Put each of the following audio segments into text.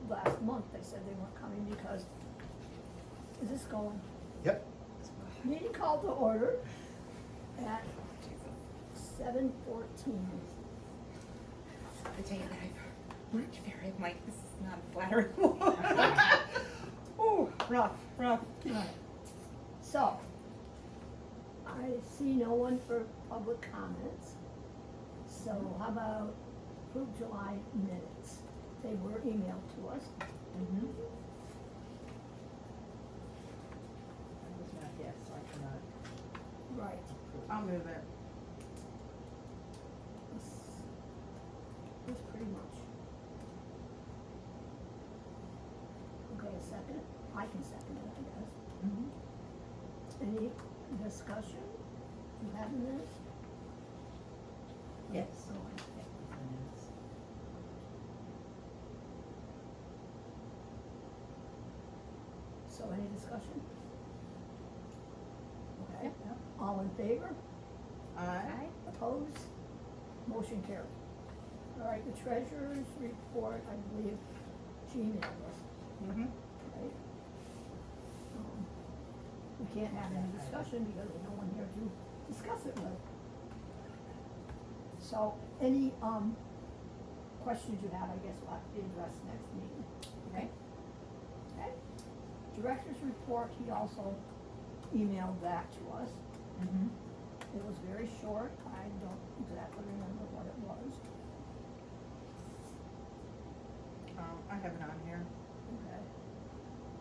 Last month, they said they weren't coming because, is this going? Yep. Meeting called to order at 7:14. I tell you that I've worked very, I'm like, this is not flattering. Ooh, rough. Right. So, I see no one for public comments. So how about approve July minutes? They were emailed to us. Mm-hmm. I was not here, so I cannot Right. approve. I'll move it. This pretty much. Okay, a second? I can second it, I guess. Mm-hmm. Any discussion? You have a minute? Yes. Oh, okay. Minutes. So any discussion? Okay. Yep. All in favor? Aye. Opposed? Motion carried. All right, the treasurer's report, I believe, she emailed us, Mm-hmm. right? We can't have any discussion because there's no one here to discuss it with. So, any, questions you have, I guess will have to be addressed next meeting. Okay. Okay? Director's report, he also emailed that to us. Mm-hmm. It was very short, I don't exactly remember what it was. I have it on here. Okay.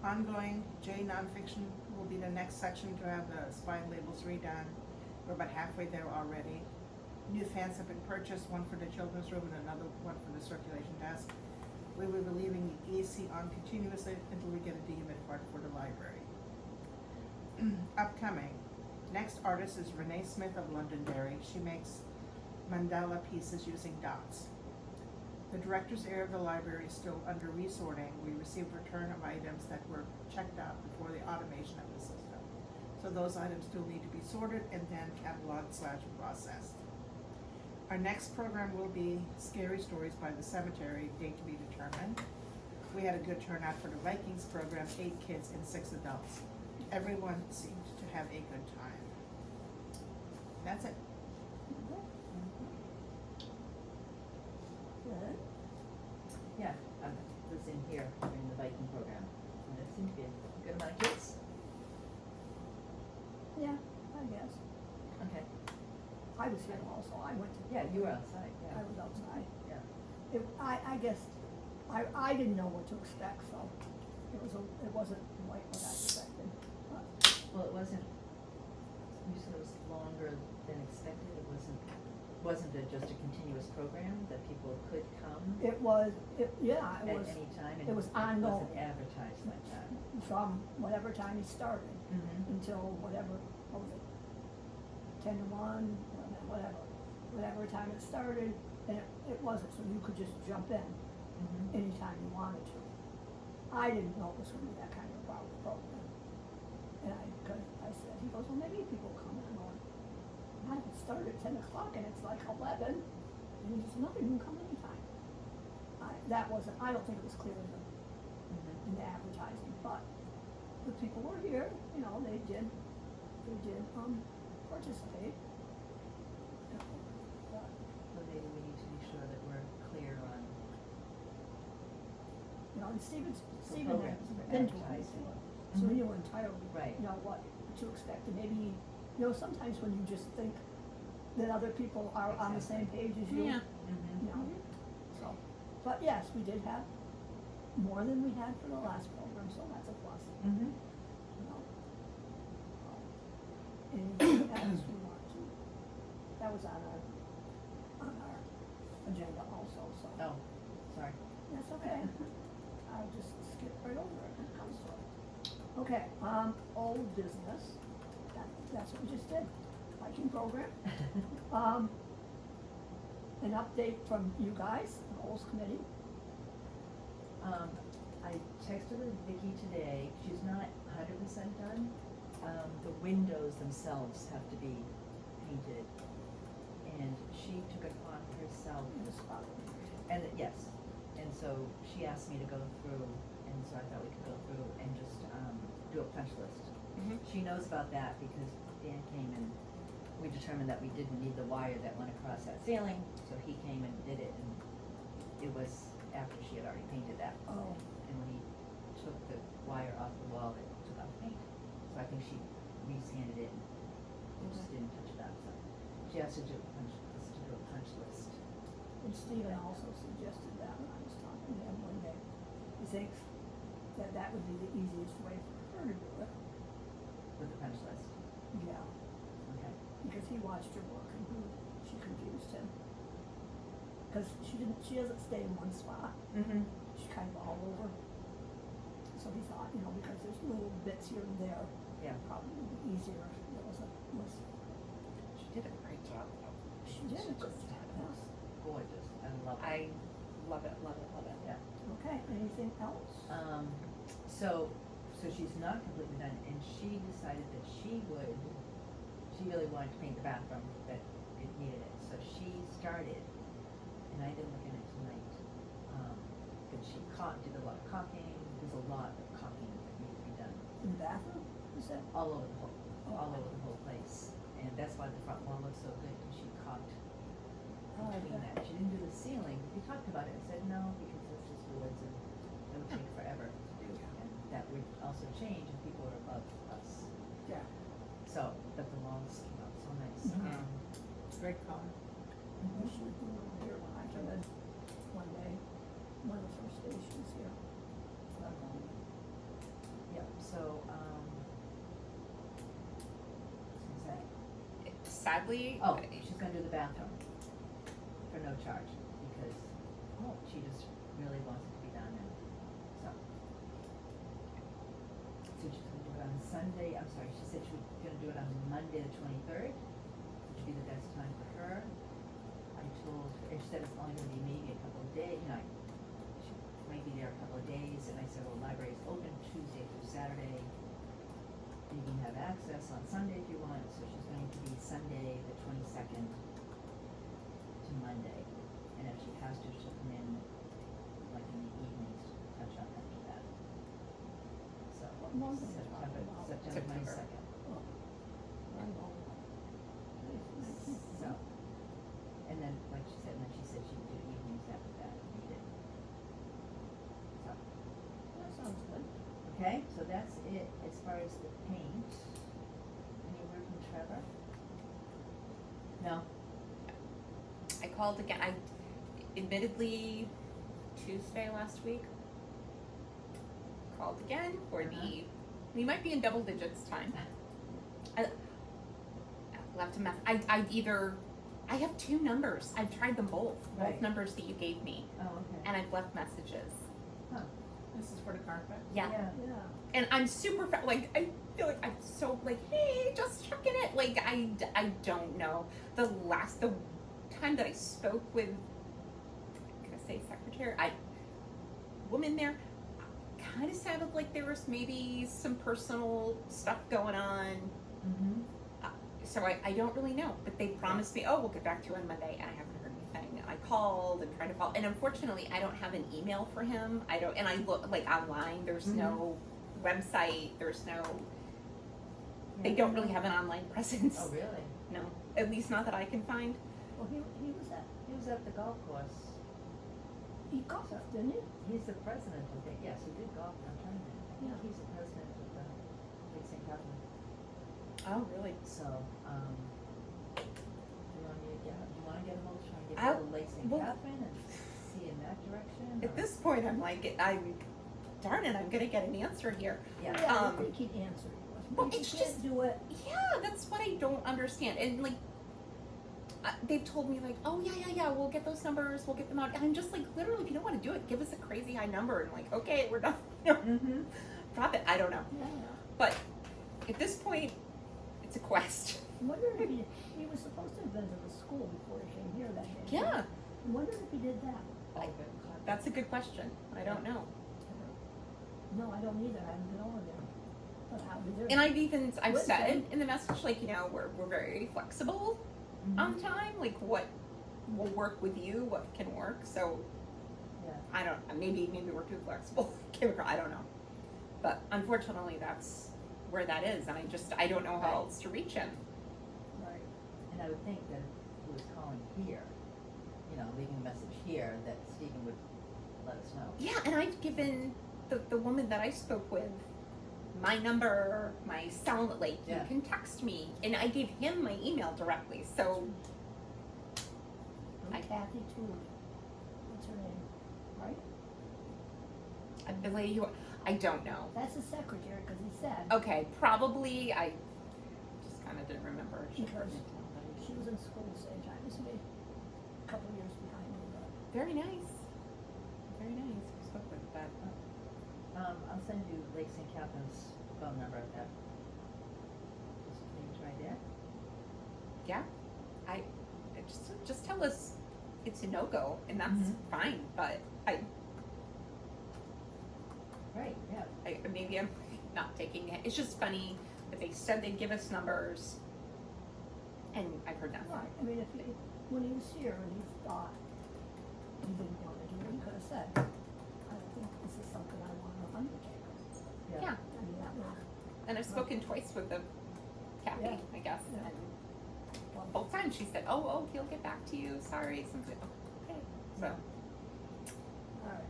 Ongoing, J nonfiction will be the next section to have the spine labels redone. We're about halfway there already. New fans have been purchased, one for the children's room and another one for the circulation desk. We will be leaving the AC on continuously until we get a dehumidifier part for the library. Upcoming, next artist is Renee Smith of Londonderry. She makes mandala pieces using dots. The director's area of the library is still under resorting. We received return of items that were checked out before the automation of the system. So those items still need to be sorted and then cataloged/processed. Our next program will be Scary Stories by the Cemetery, date to be determined. We had a good turnout for the Vikings program, 8 kids and 6 adults. Everyone seemed to have a good time. That's it. Good. Yeah, I was in here during the Viking program, and there seemed to be a good amount of kids. Yeah, I guess. Okay. I was here also, I went to. Yeah, you were outside, I yeah. was outside. Yeah. I guess, I didn't know what to expect, so it wasn't quite what I expected. But Well, it wasn't, you said it was longer than expected, it wasn't just a continuous program that people could come it was, it at was any time, and it was it ongoing. wasn't advertised like that. from whatever time he started Mm-hmm. until whatever, what was it, 10 to 1, whatever time it started, and it wasn't, so you could just jump in Mm-hmm. anytime you wanted to. I didn't know it was gonna be that kind of a program. And cause I said, he goes, well, maybe people come in, I'm going, I it started at 10 o'clock and it's like 11, and he said, no, you can come anytime. I don't think it was clear in Mm-hmm. the advertising, but the people were here, you know, they did participate. You know, but, So maybe we need to be sure that we're clear on you know, and Stephen programs had for been to it advertising. before, so he Mhm. knew entirely, Right. you know, what to expect, and maybe, you know, sometimes when you just think that other people are on the same page as you, Yeah. Mm-hmm. you know, so, but yes, we did have more than we had for the last program, so that's a plus. Mm-hmm. You know. Anything else we want to, that was on our agenda also, so. Oh, sorry. That's okay. I'll just skip right over it when it comes to it. Okay, old business, that's what we just did, Viking program. An update from you guys, the goals committee. I texted with Vicky today, she's not 100% done. The windows themselves have to be painted, and she took it upon herself, In the spot. and yes, and so she asked me to go through, and so I thought we could go through and just, do a punch list. Mhm. She knows about that because Dan came and we determined that we didn't need the wire that went across that ceiling, so he came and did it, and it was after she had already painted that. Oh, And when he took the wire off the wall, it took off paint. So I think she re-sanded it and just didn't touch it up, so. She asked to do a punch list. and Stephen also suggested that when I was talking to him one day. He thinks that that would be the easiest way for her to do it. With the punch list, Yeah, okay. because he watched her work and she confused him. Because she doesn't stay in one spot. Mm-hmm. She's kind of all over. So he thought, because there's little bits here and there, Yeah. probably would be easier if there was a list. She did a great job though. She did a good job, yes. Gorgeous, I love it. I love it, love it, love it. Yeah. Okay, anything else? So she's not completely done, and she decided that she really wanted to paint the bathroom, that it needed it, so she started, and I didn't look at it tonight, but she did a lot of caulking, there's a lot of caulking that needs to be done, In the bathroom, is that? all over the whole place, and that's why the front wall looks so good, because she caulked Oh, I between bet. that. She didn't do the ceiling. We talked about it and said no, because it's just woods and it would take forever to do. And that would also change if people are above us. Yeah. So, but the walls came out so nice. Mhm. Great color. We should do it here when I come in one day, one of the first days she was here. So I'm going. Yeah, so, what's I gonna say? Sadly, Oh, she's gonna do the bathroom for no charge, because she just really wants it to be done, and so. So she's gonna do it on Sunday, I'm sorry, she said she was gonna do it on Monday the 23rd, which would be the best time for her. I told her, and she said it's only gonna be maybe a couple of days, she might be there a couple of days, and I said, well, the library's open Tuesday through Saturday. You can have access on Sunday if you want, so she's going to be Sunday the 22nd to Monday. And if she has to, she'll come in like in the evenings to touch up after that. So, What month is it? September September. 22nd. Oh, I know. So, and then, like she said, she would do evenings after that if needed. So, That sounds good. okay, so that's it as far as the paint. Any word from Trevor? No? I called again. I admittedly Tuesday last week called again for the. We might be in double digits time. I left a message. I have two numbers. I've tried them both Right. numbers that you gave me, Oh, okay. and I've left messages. Huh. This is for the carpet. Yeah. Yeah. And I'm super I feel like I'm so hey, just checking it. I don't know. The time that I spoke with, I'm gonna say secretary, woman there, kind of sounded like there was maybe some personal stuff going on. Mm-hmm. So I don't really know, but they promised me, we'll get back to you on Monday, and I haven't heard anything. And I called and tried to follow, and unfortunately, I don't have an email for him. And I look online. There's no website. There's no. They don't really have an online presence. Oh, really? No, at least not that I can find. Well, he was at, He was at the golf course. he golfed, didn't he? He's the president of it. Yes, he did golf. I'm trying to think. I think Yeah. he's the president of the Big St. Catherine. Oh, really? So, do you want me to get a hold, try and get I'll- a little Lake St. well- Catherine and see in that direction? At or- this point, I'm darn it, I'm gonna get an answer here. Yeah. I think he'd answer you. Well, If you it's can't just- do it. Yeah, that's what I don't understand. And they've told me oh yeah, we'll get those numbers, we'll get them out. And I'm just literally, if you don't want to do it, give us a crazy high number and okay, we're done. Mm-hmm. Drop it. I don't know. Yeah. But at this point, it's a quest. I wonder if he was supposed to have been to the school before he came here that day. Yeah, I wonder if he did that. that's a good question. I don't know. No, I don't either. I haven't been over there. But how did there? And I've Listen. said in the message, we're very flexible on time. What will work with you, what can work. So Yeah. I don't, maybe we're too flexible, I don't know. But unfortunately, that's where that is, and I don't know how Right. else to reach him. Right. And I would think that if he was calling here, you know, leaving a message here, that Stephen would let us know. Yeah, and I've given the woman that I spoke with my number, my cell, like, Yeah. you can text me, and I gave him my email directly, so. I- Kathy Tooley. What's her name? Right? The lady who, I don't know. That's the secretary, because he said Okay, probably, I just kinda didn't remember. Because she was in school the same time as me, a couple years behind me, but. Very nice. Very nice. We spoke with that. I'll send you Lake St. Catherine's phone number at that. Just maybe try there. Yeah. I just tell us it's a no-go, and that's Mhm. fine, but Right, yeah. maybe I'm not taking it. It's just funny that they said they'd give us numbers, and I've heard nothing. Right, I mean, when he was here and he thought he didn't want to do it, he could have said, I don't think this is something I want to undertake. Yeah. I mean, that was, And I've spoken twice with the Kathy, Yeah. I guess, Yeah. and well, both times she said, oh, he'll get back to you, sorry, something, okay, so. all right.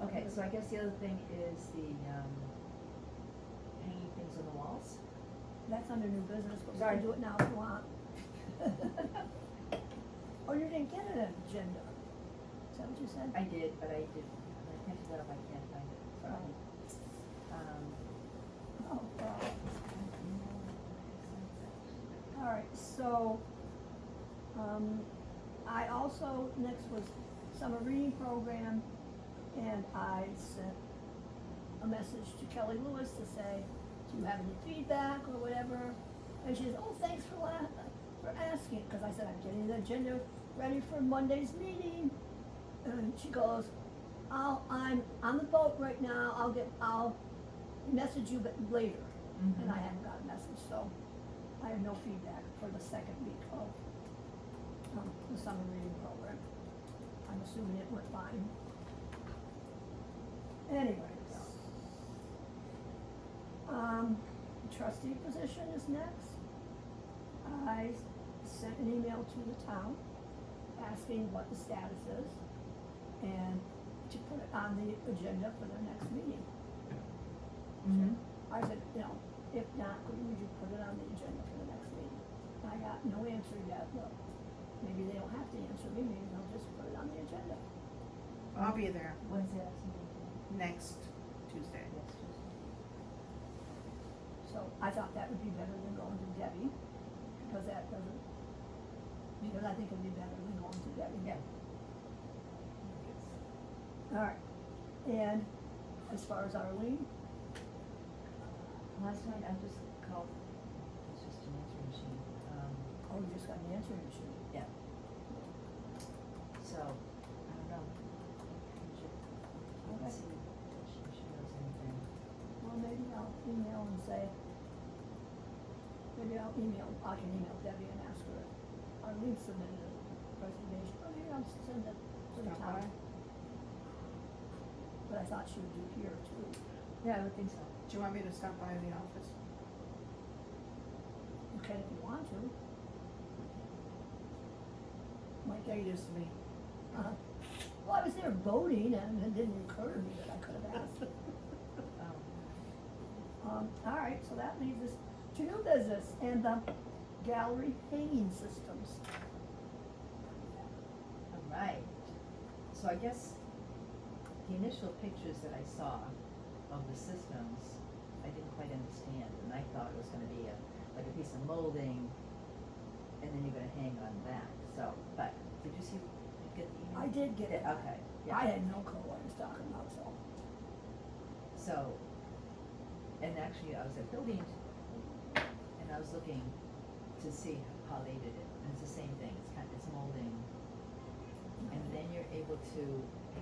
Okay, so I guess the other thing is the, hanging things on the walls. That's under new business, but we Sorry. can do it now if you want. Oh, you didn't get an agenda? Is that what you said? I did, but I printed that up, I can't find it, sorry. Oh, well, all right, so, I also, next was summer reading program, and I sent a message to Kelly Lewis to say, do you have any feedback or whatever? And she says, oh, thanks for asking, because I said, I'm getting the agenda ready for Monday's meeting. And she goes, I'm on the boat right now, I'll message you later. Mhm. And I haven't got a message, so I have no feedback for the second week of the summer reading program. I'm assuming it went fine. Anyway, trustee position is next. I sent an email to the town asking what the status is and to put it on the agenda for their next meeting. Mm-hmm. I said, if not, would you put it on the agenda for the next meeting? I got no answer yet, but maybe they don't have to answer me, maybe they'll just put it on the agenda. I'll be there When's that? next Tuesday. Next Tuesday. So I thought that would be better than going to Debbie, because I think it'd be better than going to Debbie. Yeah. All right, and as far as Arlene, Last night I just called, it's just an answering machine, oh, you just got an answering machine. yeah. So, I don't know. Okay. Let's see if she knows anything. Well, maybe I'll email and say, I can email Debbie and ask her if Arlene submitted a resignation, or maybe I'll send it to the Stop town. by. But I thought she would do here too. Yeah, I would think so. Do you want me to stop by the office? You can if you want to. Might Get get, used to me. well, I was there voting and it didn't occur to me that I could have asked. All right, so that leaves us to new business and the gallery hanging systems. All right. So I guess the initial pictures that I saw of the systems, I didn't quite understand, and I thought it was gonna be like a piece of molding, and then you're gonna hang on that, so, but, did you get the email? I did get it. Okay, yeah. I had no clue what I was talking about, so. So, and actually, I was at building, and I was looking to see how they did it, and it's the same thing, it's molding. And then you're able to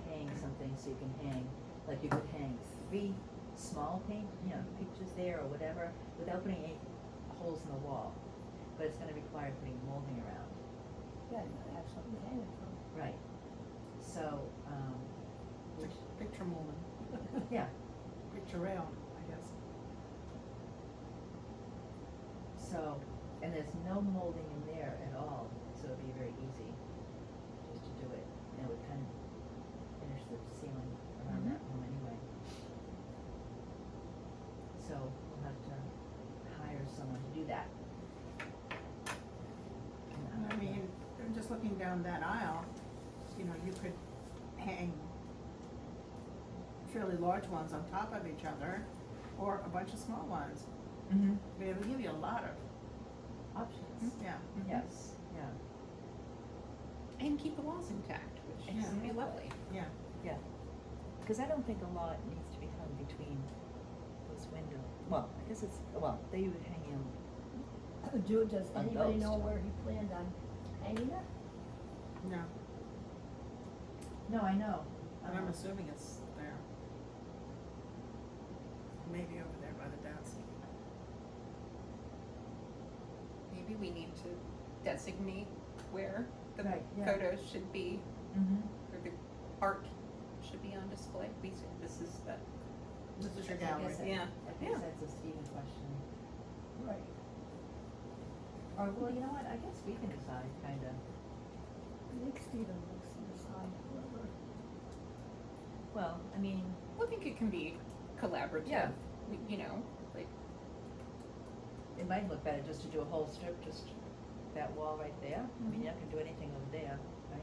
hang something, so you can hang, like you could hang 3 small pictures there or whatever, without putting any holes in the wall. But it's gonna require putting molding around. Yeah, you gotta have something to hang it from. Right. So, Picture molding, Yeah, picture rail, I guess. so, and there's no molding in there at all, so it'd be very easy just to do it. And it would kind of finish the ceiling around that room anyway. So we'll have to hire someone to do that. And I mean, just looking down that aisle, you know, you could hang fairly large ones on top of each other, or a bunch of small ones. Mhm. I mean, it would give you a lot of, Options, yeah. yes, yeah, And keep the walls intact, which Yeah. would be lovely. Yeah, yeah. Cause I don't think a lot needs to be hung between those windows. Well, I guess it's, well, they would hang in. Does On anybody those. know where he planned on hanging it? no, No, I know. and I'm assuming it's there. Maybe over there by the desk. Maybe we need to designate where the Right, yeah. photos should be, Mm-hmm. or the art should be on display. This is the, This is your I gallery. guess that- Yeah. I guess Yeah. that's a Stephen question. Right. Or, well, you know what, I guess we can decide, kinda. I think Stephen looks to decide whoever. Well, I mean, I think it can be collaborative. Yeah. You know, like, it might look better just to do a whole strip, just that wall right there. I mean, you're not gonna do anything over there, right?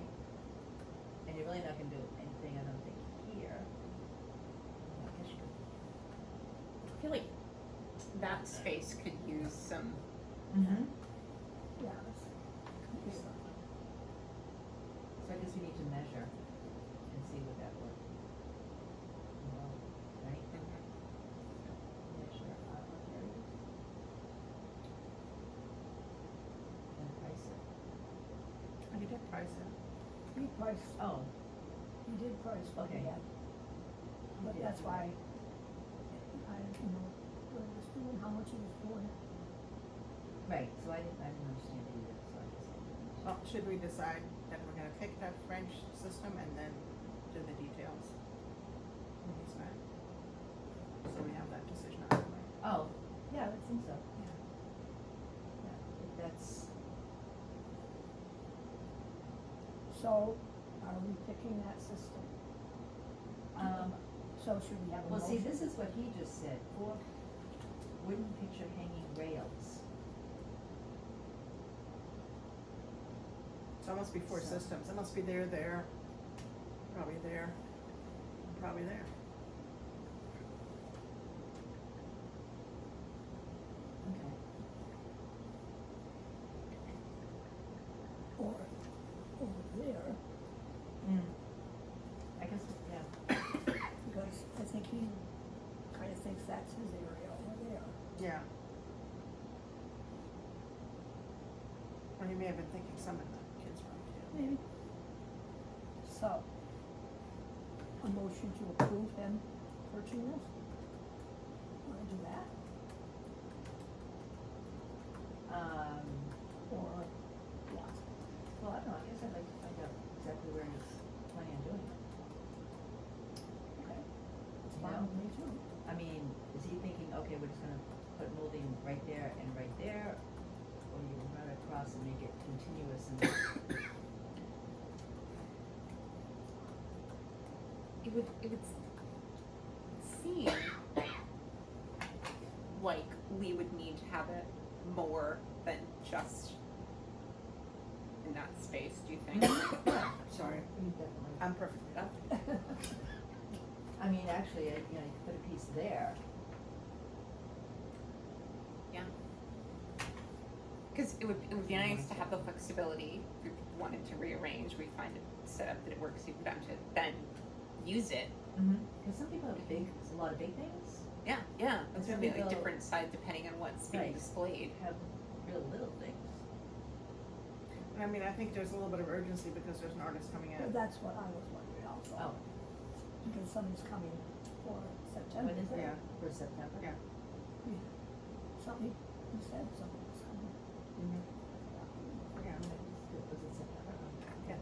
And you're really not gonna do anything, I don't think, here. I guess you could. I feel like that space could use some, Mm-hmm. Yeah. So I guess we need to measure and see what that would involve, right? Measure outlook areas. And price it. Oh, you did price it. He priced, Oh, he did price what he Okay. had. But did, that's yeah. why I didn't know what he was doing, how much he was doing. right, so I didn't understand it either, so I just. Well, should we decide that we're gonna pick that French system and then do the details when he's back? So we have that decision out of the way. Oh, yeah, I think so, yeah. Yeah, if that's, So, are we picking that system? So should we have a well, motion? see, this is what he just said, 4 wooden picture hanging rails. So it must be 4 So- systems. It must be there, probably there, and probably there. Okay. Or over there, I guess, yeah, because I think he kind of thinks that's his area over there. Yeah. Or he may have been thinking some in the kids' room too. Maybe. So, a motion to approve him purchasing this? Wanna do that, or what? well, I don't know, I guess I'd like to find out exactly where he's planning on doing it. Okay, it's You fine know? with me too. I mean, is he thinking, okay, we're just gonna put molding right there and right there, or you run it across and make it continuous and, it would seem like we would need to have it more than just in that space, do you think? Sorry, you definitely. I'm perfectly happy. I mean, actually, you know, you could put a piece there. Yeah. Cause it would be nice to have the flexibility, if we wanted to rearrange, we find it set up that it works even better to then use it. Cause some people have a lot of big things, Yeah, yeah, And it's some gonna be like people- different size depending on what's being Right. displayed. have real little things. And I mean, I think there's a little bit of urgency because there's an artist coming in. But that's what I was wondering also. Oh, Because something's coming for September. when is it? Yeah. For September? Yeah. Yeah. Something, you said something was coming. Mhm. Yeah. Yeah. Was it September? Yes.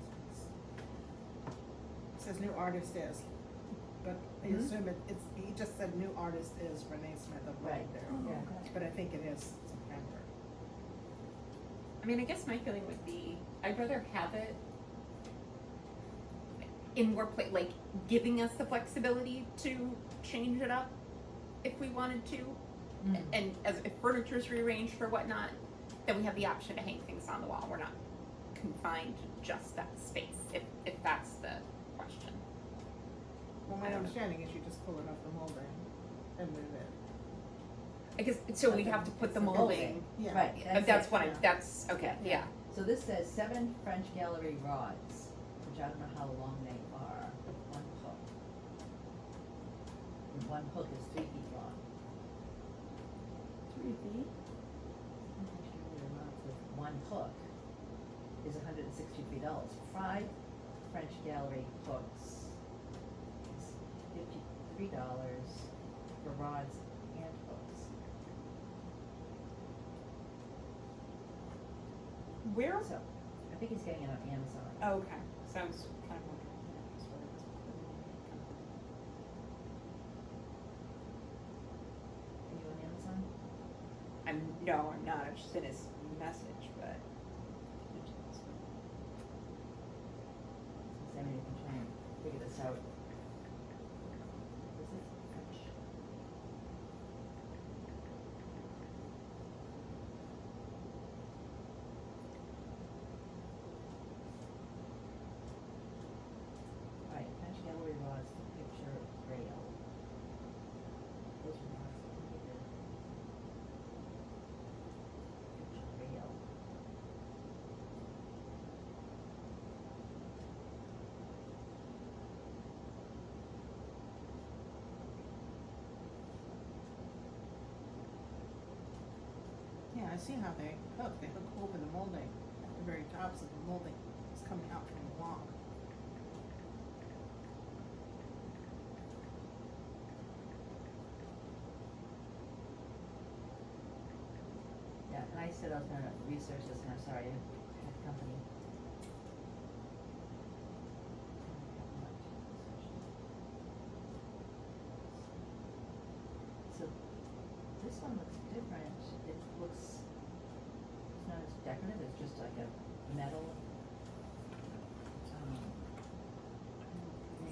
It says new artist is. but I Mhm. assume it's, he just said new artist is Renee Smith of Right. Londonderry. Oh, Yeah. okay. But I think it is September. I mean, I guess my feeling would be, I'd rather have it in more like giving us the flexibility to change it up if we wanted to. Mm. And as if furniture's rearranged or whatnot, then we have the option to hang things on the wall. We're not confined to just that space, if that's the question. Well, I my don't know. understanding is you just pull it off the molding and move it. I guess, so we'd have to put the It's a molding. Yeah. Right, That's it. what I, yeah. that's, okay, yeah. So this says 7 French gallery rods, which I don't know how long they are, with one hook. And one hook is 3 feet long. 3 feet? French gallery rods with one hook is $163. 5 French gallery hooks is $53 for rods and hooks. Where? So, I think he's getting it on Amazon. Oh, okay, so I was kind of wondering, yeah, just where it was come from. Are you on Amazon? No, I'm not, I just sent his message, but. Sammy, you can try and figure this out. This is French. Right, French gallery rods, the picture rail. Those are rods that we did. Picture rail. Yeah, I see how they hook. They hook over the molding at the very tops of the molding. It's coming out from the block. Yeah, and I said I was gonna research this, and I'm sorry, I had company. So, this one looks different, it looks, it's not as decorative, it's just like a metal,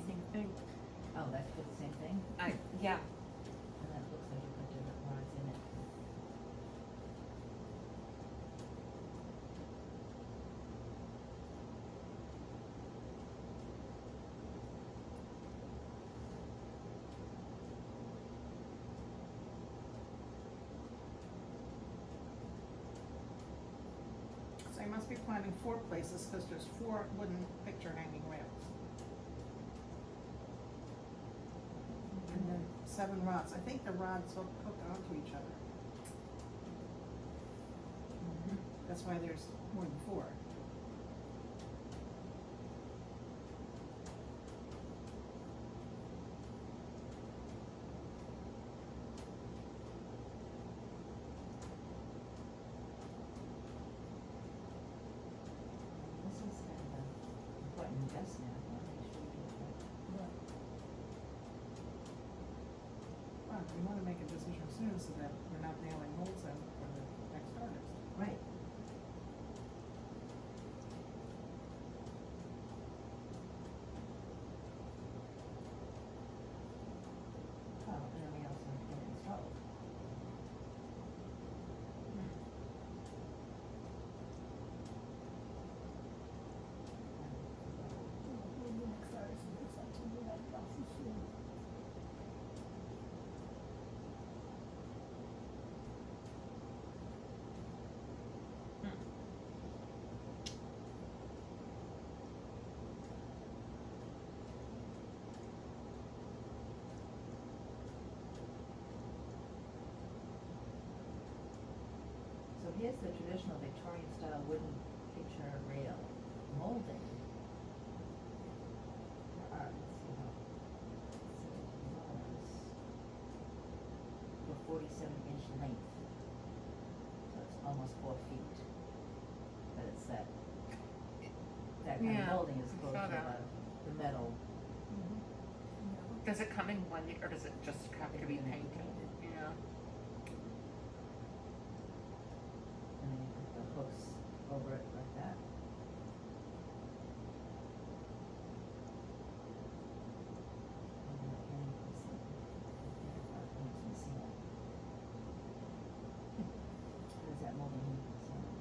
Same thing. oh, that's the same thing, Yeah, and that looks like you put different rods in it. So you must be planning 4 places because there's 4 wooden picture hanging rails. And then 7 rods. I think the rods hook onto each other. That's why there's more than 4. This is kind of an important investment, I wanna make sure you do it right. Well, we want to make a decision soon so that we're not nailing molds in for the next artist. Right. Oh, and then we also have to get it installed. Maybe the next artist will decide to do that process soon. So here's the traditional Victorian style wooden picture rail molding. For art, let's see how, $70 for 47-inch length. So it's almost 4 feet. But it's that kind Yeah, of molding is I close saw to that. the metal. Yeah. Does it come in one, or does it just have to be painted? Yeah. And then you put the hooks over it like that. And then the hanging piece in. Hooks missing it. There's that molding hanging piece on it.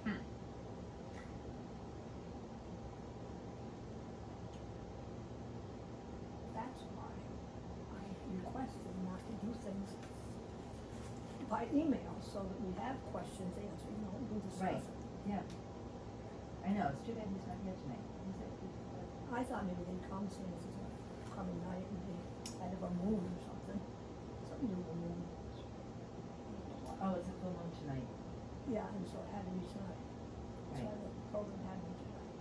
Hmm. That's why I requested not to do things by email, so that we have questions answered, you know, we can Right. discuss it. Yeah. I know, it's too bad he's not here tonight. He's at, I thought maybe they'd come, since this is a coming night, and they had a moon or something, something to do with a moon. oh, it's a full moon tonight. Yeah, and so it had to be tonight, that's why Right. the program had to be tonight.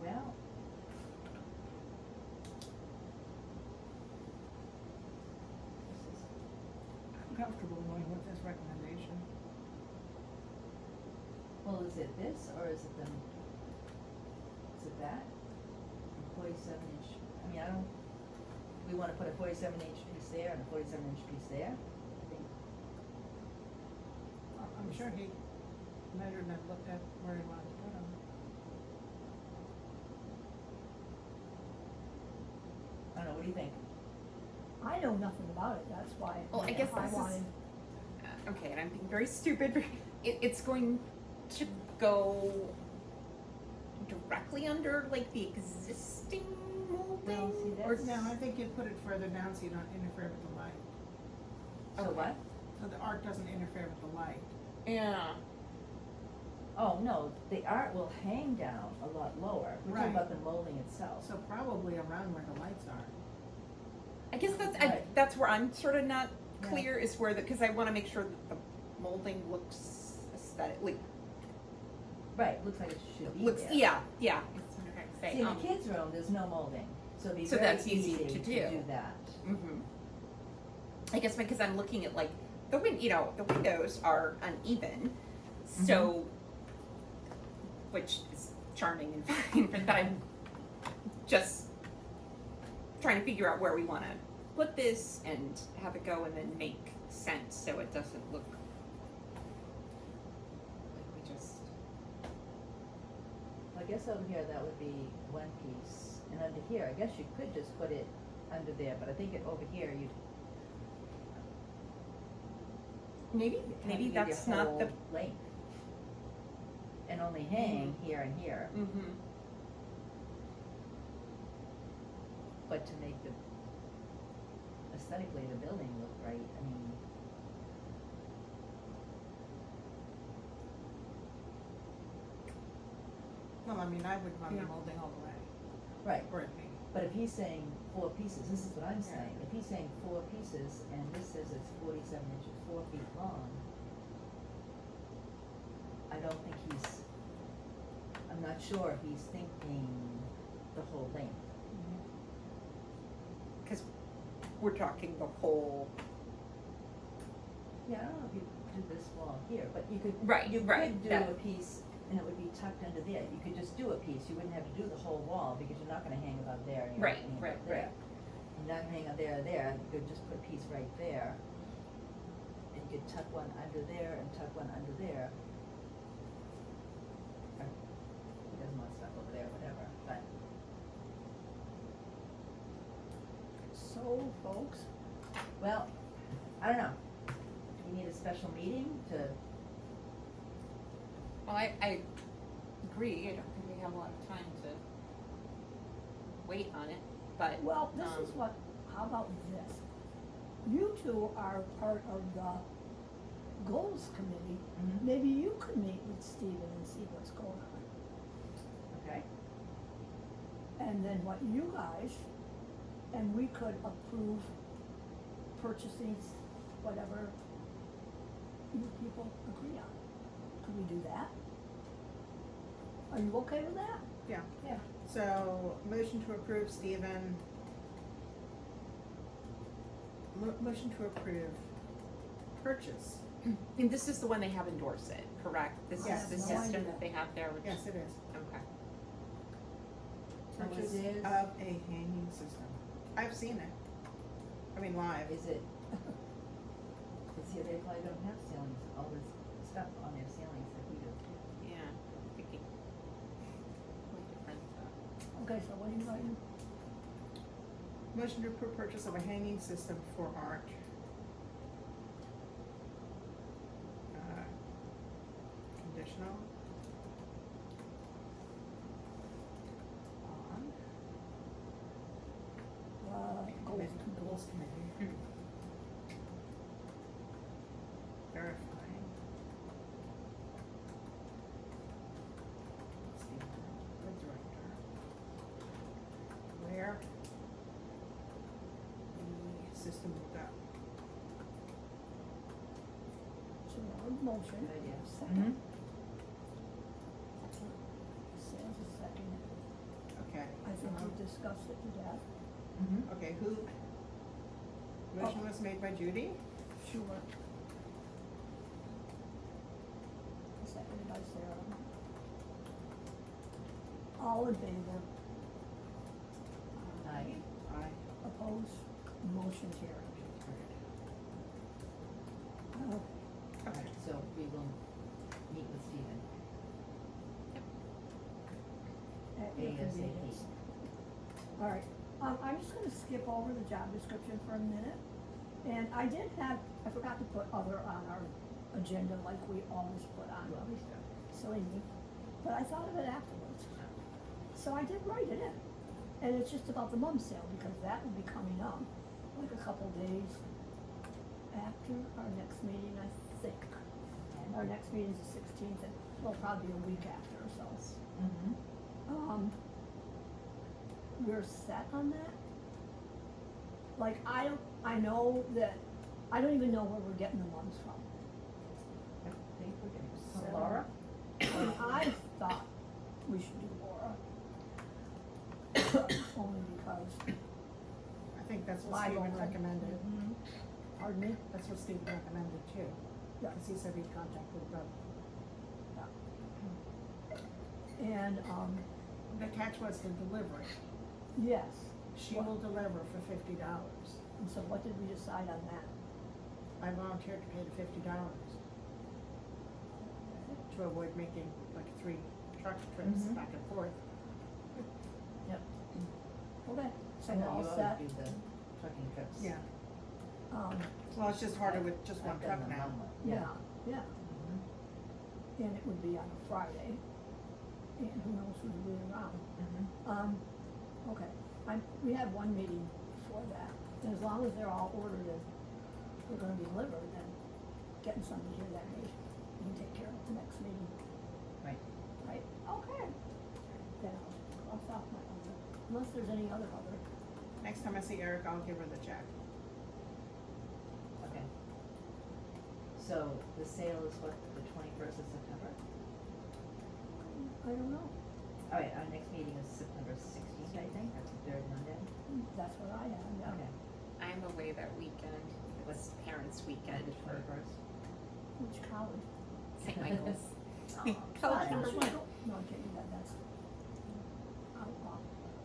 Well. This is, I'm comfortable going with this recommendation. well, is it this, or is it the, is it that? 47-inch, I mean, I don't, we wanna put a 47-inch piece there and a 47-inch piece there? I think, I'm sure he measured and looked at where he wanted to put them. I don't know, what do you think? I know nothing about it, that's why. Well, I guess this is, wanted. okay, and I'm being very stupid. It's going to go directly under like the existing molding? Well, see, Or, that's. no, I think you put it further down so you don't interfere with the light. So Okay. what? So the art doesn't interfere with the light. Yeah. Oh, no, the art will hang down a lot lower, we're talking Right. about the molding itself. So probably around where the lights are. I guess that's Right. that's where I'm sort of not Yeah. clear is where because I want to make sure that the molding looks aesthetically Right, looks like it should be looks there. yeah. That's what I'm trying to say. See, in the kids' room, there's no molding, so it'd be So very that's easy to do. that. Mm-hmm. I guess because I'm looking at like the the windows are uneven, so which is charming and fine, but I'm just trying to figure out where we want to put this and have it go and then make sense so it doesn't look like we just I guess over here, that would be one piece, and under here, I guess you could just put it under there, but I think over here, you'd. maybe you'd have maybe to give that's your not the whole length. And only hang here and here, mm-hmm. but to make the, aesthetically, the building look right, I mean. Well, I mean, I would run Yeah. the molding all the way, Right, or at me. but if he's saying 4 pieces, this is what I'm Yeah. saying, if he's saying 4 pieces, and this says it's 47 inches, 4 feet long, I don't think he's, I'm not sure he's thinking the whole length. Because we're talking the whole Yeah, I don't know if you do this wall here, but you could, Right, you right, could do that- a piece, and it would be tucked under there, you could just do a piece, you wouldn't have to do the whole wall, because you're not gonna hang about there, and you're not Right, gonna hang right, about there. right. You're not gonna hang out there or there, you could just put a piece right there, and you could tuck one under there and tuck one under there. Or, he doesn't want stuff over there, whatever, but, So, folks, well, I don't know, do we need a special meeting to, Well, I agree. I don't think we have a lot of time to wait on it, but well, this is what, how about this? You two are part of the goals committee, maybe you could meet with Stephen and see what's going on. okay, And then what you guys, and we could approve purchasing whatever you people agree on. Could we do that? Are you okay with that? Yeah. yeah, So, motion to approve, Stephen. Motion to approve purchase. And this is the one they have endorsed it, correct? This is Yes. the No system idea. that they have there, which. Yes, it is. Okay. So Purchase is it- of a hanging system. I've seen it. I mean, live. Is it, it's here, they probably don't have ceilings, all this stuff on their ceilings like we do. Yeah, thinking. Way different, Okay, so what are you writing? Motion to approve purchase of a hanging system for art. Conditional. On. Goals Committee. Hmm. Verifying. Stephen, the director. Where the system will go. So now a motion. Good idea. Second. Sales is second. Okay. I think we discussed it to death. Mm-hmm. Okay, who? Motion was made by Judy. Sure. Seconded by Sarah. All in favor? Aye. Aye. Opposed? Motion carried. Okay. Okay. So we will meet with Stephen. At your ASAP. convenience. All right, I'm just gonna skip over the job description for a minute. And I forgot to put other on our agenda like we always put on. Well, we start. Silly me, but I thought of it afterwards. So I did write it in. And it's just about the mum sale because that will be coming up like a couple days after our next meeting, I think. Our next meeting's the 16th and well, probably a week after or so. Mm-hmm. We're set on that? Like, I know that, I don't even know where we're getting the ones from. I think we're gonna, So- Laura? And I thought we should do Laura. Only because, I think that's what My Stephen goal. recommended. pardon me? That's what Stephen recommended too. Yeah. Cause he said he'd contacted both. And, The catch was the delivery. yes, She What? will deliver for $50. and so what did we decide on that? I volunteered to pay the $50 to avoid making like 3 truck trips Mhm. back and forth. Yep. Okay, so I we're know all you set. always do the trucking trips. Yeah. Um, Well, it's just harder with just one I've done truck them now. one way. yeah, Mhm. and it would be on a Friday, and who knows who's really around. Mhm. Okay, we have one meeting before that, and as long as they're all ordered and we're gonna be delivered, then getting somebody here that day, we can take care of it the next meeting, Right. right? Okay. Then I'll cross out my other, unless there's any other. Next time I see Eric, I'll give her the check. Okay. So the sale is what, the 21st of September? I don't know, All right, our next meeting is September 16th, I think, that's the third Monday. that's what I have, yeah. Okay. I'm away that weekend. It's parents' weekend The for 21st. Which college? St. Michael's. Oh, College I number just one. don't- No, I'm kidding, that's,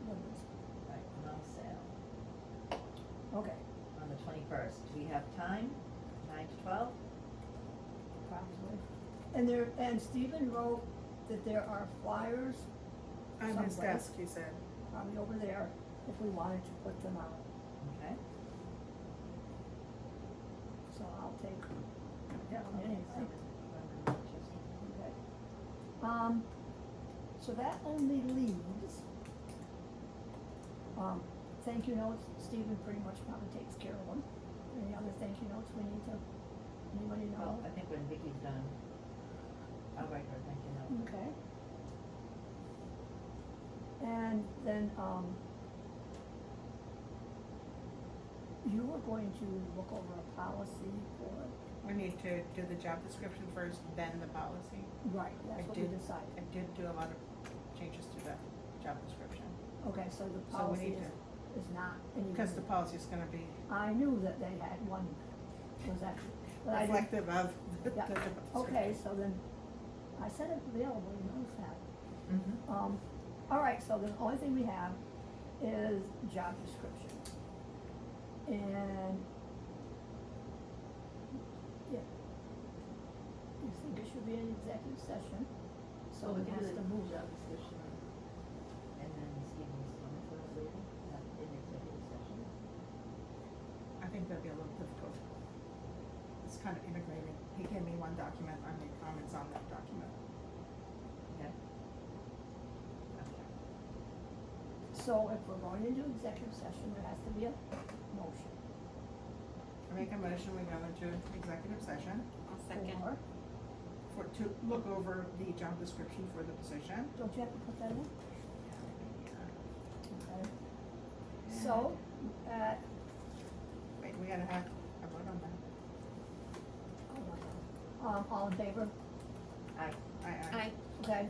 Woodlands. Right, no sale. Okay, On the 21st, do we have time? 9 to 12? probably. And Stephen wrote that there are flyers On his Someplace. desk, he said. probably over there if we wanted to put them out. Okay. So I'll take, Yeah. Anyway. Okay. okay. So that only leaves, thank you notes, Stephen pretty much probably takes care of them. Any other thank you notes we need to, anybody know? Well, I think when Vicky's done, I'll write her a thank you note. Okay. And then, you were going to look over a policy for, We need to do the job description first, then the policy. right, that's I what we did- decided. I did do a lot of changes to the job description. Okay, so the So we policy need is not any. Because the policy is gonna be, I knew that they had one, was actually, But I didn't, reflective of the Yeah. job okay, description. so then, I said it's available, you notice that. Mhm. All right, so the only thing we have is job description. And, yeah. You think it should be an executive session, so we it can has do to the move. job description and then Stephen's comments on it later, not in executive session. I think that'd be a little difficult. It's kind of integrated. He gave me one document, I made comments on that document. Okay. Okay. So if we're going into executive session, there has to be a motion. I make a motion, we go into executive session I'll second. to look over the job description for the position. Don't you have to put that in? Okay. So, Wait, we gotta have a vote on that. all in favor? Aye. Aye. Aye. Okay,